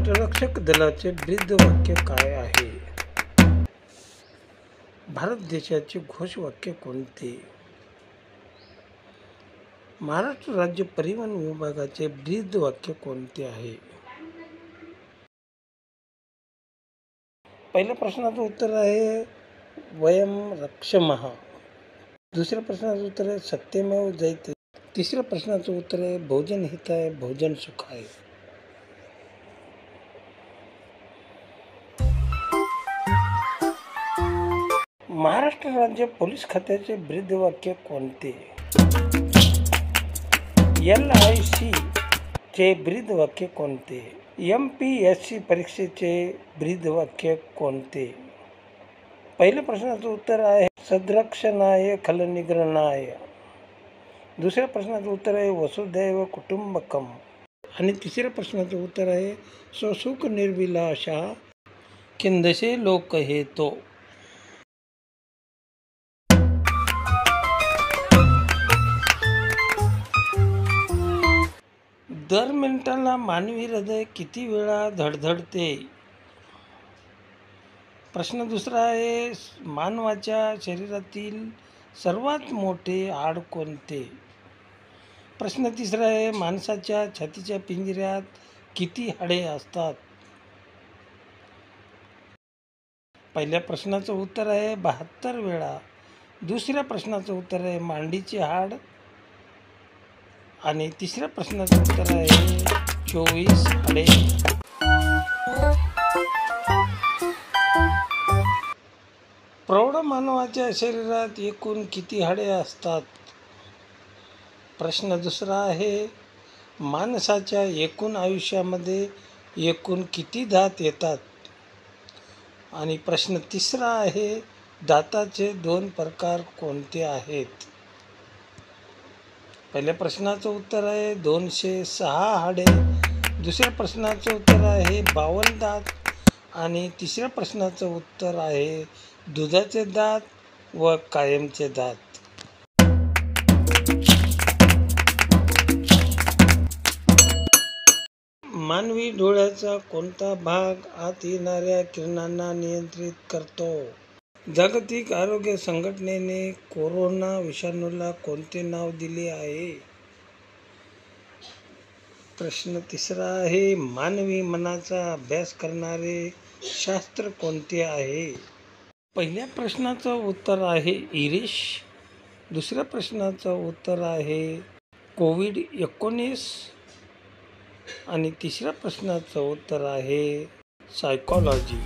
तटरक्षक दलाचे ब्रीदवाक्य काय आहे? भारत देशाचे घोषवाक्य कोणते? महाराष्ट्र राज्य परिवहन विभागाचे ब्रीदवाक्य कोणते आहे? पहिल्या प्रश्नाचं उत्तर आहे वयम रक्षमः. दुसऱ्या प्रश्नाचं उत्तर आहे सत्यमेव जयते. तिसऱ्या प्रश्नाचं उत्तर आहे भोजन हिताय भोजन सुखाय. महाराष्ट्र राज्य पोलीस खात्याचे ब्रीदवाक्य कोणते? LIC चे ब्रीदवाक्य कोणते? MPSC परीक्षेचे ब्रीदवाक्य कोणते? पहिल्या प्रश्नाचं उत्तर आहे सद्रक्षणाय खलनिग्रहणाय. दुसऱ्या प्रश्नाचं उत्तर आहे वसुधैव कुटुंबकम. आणि तिसऱ्या प्रश्नाचं उत्तर आहे स्वसुख निर्विलाशा किंदसे लोक हेतो. दर मिनिटाला मानवी हृदय किती वेळा धडधडते? प्रश्न दुसरा आहे मानवाच्या शरीरातील सर्वात मोठे हाड कोणते? प्रश्न तिसरा आहे माणसाच्या छातीच्या पिंजऱ्यात किती हाडे असतात? पहिल्या प्रश्नाचं उत्तर आहे 72 वेळा. दुसऱ्या प्रश्नाचं उत्तर आहे मांडीचे हाड. आणि तिसऱ्या प्रश्नाचं उत्तर आहे 24 हाडे. प्रौढ मानवाच्या शरीरात एकूण किती हाडे असतात? प्रश्न दुसरा आहे माणसाच्या एकूण आयुष्यामध्ये एकूण किती दात येतात? आणि प्रश्न तिसरा आहे दाताचे 2 प्रकार कोणते आहेत? पहिल्या प्रश्नाचं उत्तर आहे 206 हाडे. दुसऱ्या प्रश्नाचं उत्तर आहे 52 दात. आणि तिसऱ्या प्रश्नाचं उत्तर आहे दुधाचे दात व कायमचे दात. मानवी डोळ्याचा कोणता भाग आत येणाऱ्या किरणांना नियंत्रित करतो? जागतिक आरोग्य संघटनेने कोरोना विषाणूला कोणते नाव दिले आहे? प्रश्न तिसरा आहे मानवी मनाचा अभ्यास करणारे शास्त्र कोणते आहे? पहिल्या प्रश्नाचं उत्तर आहे इरिश. दुसऱ्या प्रश्नाचं उत्तर आहे कोविड-19. आणि तिसऱ्या प्रश्नाचं उत्तर आहे सायकॉलॉजी.